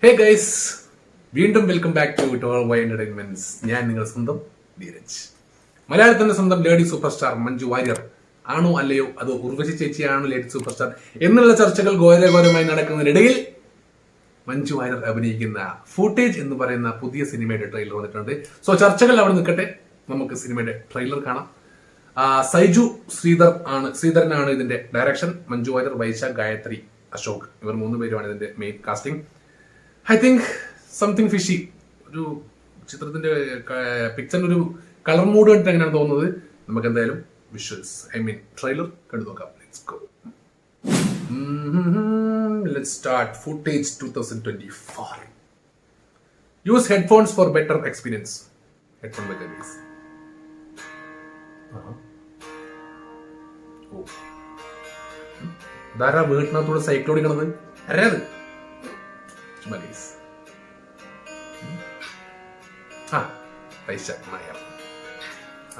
ഹേ guys, വീണ്ടും welcome back to toll Y entertainments. ഞാൻ നിങ്ങൾ സ്വന്തം ധീരജ്. മലയാളത്തിന്റെ സ്വന്തം lady super star Manju Warrier ആണോ അല്ലയോ, അതോ ഉർവശി ചേച്ചിയാണോ ലേഡി സൂപ്പർ സ്റ്റാർ എന്നുള്ള ചർച്ചകൾ ഘോരഘോരമായി നടക്കുന്നതിനിടയിൽ മഞ്ജു വാര്യർ അഭിനയിക്കുന്ന ഫൂട്ടേജ് എന്ന് പറയുന്ന പുതിയ സിനിമയുടെ ട്രെയിലർ വന്നിട്ടുണ്ട്. സോ ചർച്ചകൾ അവിടെ നിൽക്കട്ടെ, നമുക്ക് സിനിമയുടെ ട്രെയിലർ കാണാം. സൈജു ശ്രീധരനാണ് ഇതിന്റെ ഡയറക്ഷൻ. മഞ്ജു വാര്യർ, വൈശാഖ്, ഗായത്രി, അശോക്, ഇവർ 3 പേരുമാണ് ഇതിന്റെ main casting. I think something fishy. ഒരു ചിത്രത്തിന്റെ പിക്ചറിന് ഒരു കളർ മൂഡ് കണ്ടിട്ട് എങ്ങനെയാണ് തോന്നുന്നത്. നമുക്ക് എന്തായാലും വിഷ്വൽസ്, ട്രെയിലർ കണ്ടു നോക്കാം. Let's start footage 2024. Use headphones for better experience. Headphone better guys. ധാരാ വീട്ടിനകത്തൂടെ സൈക്കിൾ ഓടിക്കണത് അറിയാത്. പൈസ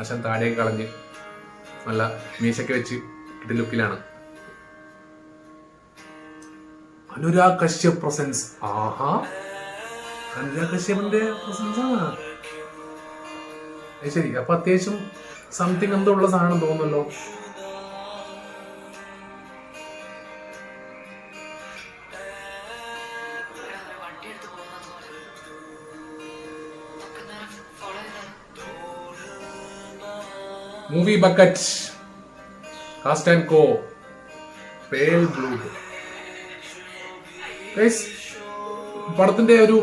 ആശാൻ താടിയൊക്കെ കളഞ്ഞ് നല്ല മീശൊക്കെ വെച്ച് കിട്ടുന്ന ലുക്കിലാണ്. അനുരാഗ് കശ്യപ് പ്രസൻസ്. അനുരാഗ് കശ്യപിന്റെ പ്രസൻസ് ആണ്. ശരി, അപ്പൊ അത്യാവശ്യം സംതിങ് എന്തോ ഉള്ള സാധനം തോന്നുന്നല്ലോ. Movie bucket, cast and co, pale blue. പടത്തിന്റെ ഒരു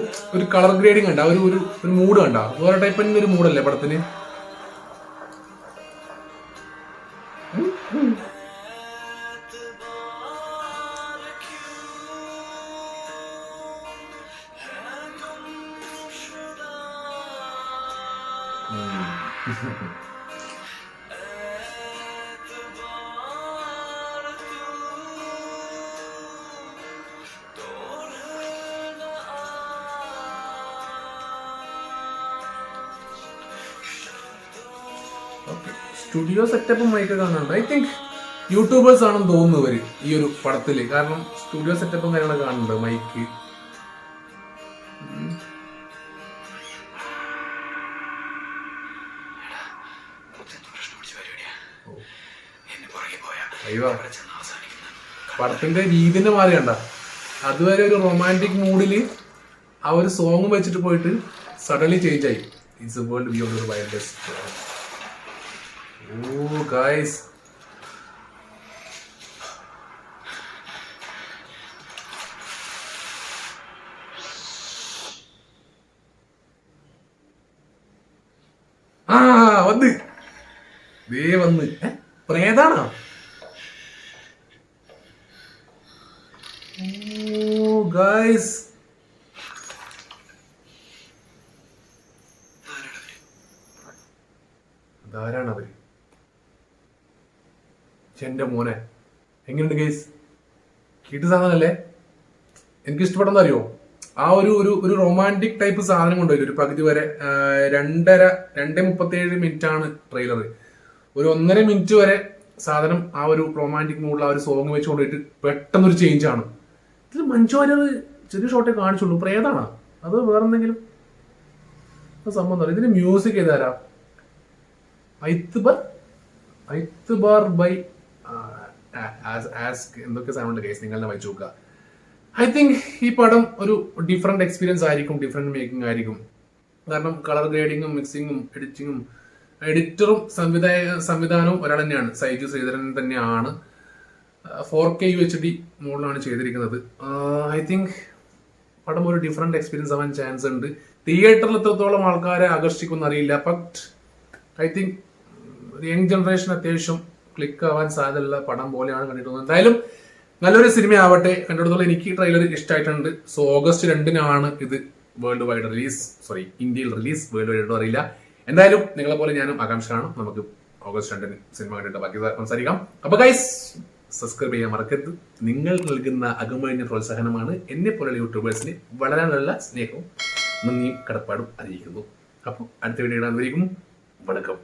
കളർ ഗ്രേഡിങ് കണ്ട, ഒരു മൂഡ് കണ്ട, വേറെ ടൈപ്പ് ഒരു മൂഡല്ലേ പടത്തിന്. സ്റ്റുഡിയോ സെറ്റപ്പും മൈക്ക് കാണുന്നുണ്ട്. ഐ തിങ്ക് യൂട്യൂബേഴ്സ് ആണെന്ന് തോന്നുന്നു ഇവര് ഈ ഒരു പടത്തില്. കാരണം സ്റ്റുഡിയോ സെറ്റപ്പും കാര്യങ്ങളൊക്കെ കാണുന്നുണ്ട്. മൈക്ക് അയ്യോ, പടത്തിന്റെ രീതിന്റെ മാറി കണ്ട. അതുവരെ ഒരു റൊമാൻറ്റിക് മൂഡില് ആ ഒരു സോങ് വെച്ചിട്ട് പോയിട്ട് സഡൻലി ചേഞ്ച് ആയി. It's A world beyond the wildness. Oh guys, വന്ന് പ്രേതാണോ? Oh guys, ധാരാണവര്. എന്റെ മോനെ എങ്ങനെയുണ്ട് ഗൈസ്? കിട്ട് സാധനല്ലേ? എനിക്ക് ഇഷ്ടപ്പെടുന്ന അറിയോ? ആ ഒരു റൊമാൻറ്റിക് ടൈപ്പ് സാധനം കൊണ്ടുപോയി ഒരു പകുതി വരെ. 2:37 മിനിറ്റ് ആണ് ട്രെയിലർ. ഒരു 1.5 മിനിറ്റ് വരെ സാധനം ആ ഒരു റൊമാൻറ്റിക് മൂഡിൽ ആ ഒരു സോങ് വെച്ച് കൊണ്ടുപോയിട്ട് പെട്ടെന്നൊരു ചേഞ്ച് ആണ്. ഇതിൽ മഞ്ജു വാര്യർ ചെറിയ ഷോട്ടേ കാണിച്ചുള്ളൂ. പ്രേതാണോ അത് വേറെന്തെങ്കിലും സംബന്ധം? ഇതിന് മ്യൂസിക് ചെയ്താരാ? ഐത്ബാർ ബൈ എന്തൊക്കെ സാധനമുണ്ട് കേസ്, നിങ്ങൾ തന്നെ വായിച്ചു നോക്കുക. ഐ തിങ്ക് ഈ പടം ഒരു ഡിഫറെന്റ് എക്സ്പീരിയൻസ് ആയിരിക്കും, ഡിഫറെന്റ് മേക്കിംഗ് ആയിരിക്കും. കാരണം കളർ ഗ്രേഡിങ്ങും മിക്സിങ്ങും എഡിറ്റിങ്ങും, എഡിറ്ററും സംവിധാനവും ഒരാൾ തന്നെയാണ്, സൈജു ശ്രീധരൻ തന്നെയാണ്. 4K UHD മോഡിലാണ് ചെയ്തിരിക്കുന്നത്. ഐ തിങ്ക് പടം ഒരു ഡിഫറെന്റ് എക്സ്പീരിയൻസ് ആവാൻ ചാൻസ് ഉണ്ട്. തിയേറ്ററിൽ എത്രത്തോളം ആൾക്കാരെ ആകർഷിക്കുമെന്ന് അറിയില്ല. But I think young generation അത്യാവശ്യം ക്ലിക്ക് ആവാൻ സാധ്യതയുള്ള പടം പോലെയാണ് കണ്ടിട്ടുള്ളത്. എന്തായാലും നല്ലൊരു സിനിമ ആവട്ടെ. കണ്ടിടത്തോളം എനിക്ക് ട്രെയിലർ ഇഷ്ടമായിട്ടുണ്ട്. സോ August 2 ഇത് വേൾഡ് വൈഡ് റിലീസ്. ഇന്ത്യയിൽ റിലീസ്, വേൾഡ് വൈഡ് അറിയില്ല. എന്തായാലും നിങ്ങളെ പോലെ ഞാനും ആകാംക്ഷ കാണും. നമുക്ക് August 2 സിനിമ കണ്ടിട്ട് ബാക്കി സംസാരിക്കാം. അപ്പൊ ഗൈസ്, സബ്സ്ക്രൈബ് ചെയ്യാൻ മറക്കരുത്. നിങ്ങൾ നൽകുന്ന അകമഴിഞ്ഞ പ്രോത്സാഹനമാണ് എന്നെ പോലുള്ള യൂട്യൂബേഴ്സിന് വളരാനുള്ള സ്നേഹവും നന്ദിയും കടപ്പാടും അറിയിക്കുന്നു. അപ്പോൾ അടുത്ത വീഡിയോ കാണുന്നതായിരിക്കും. വണക്കം.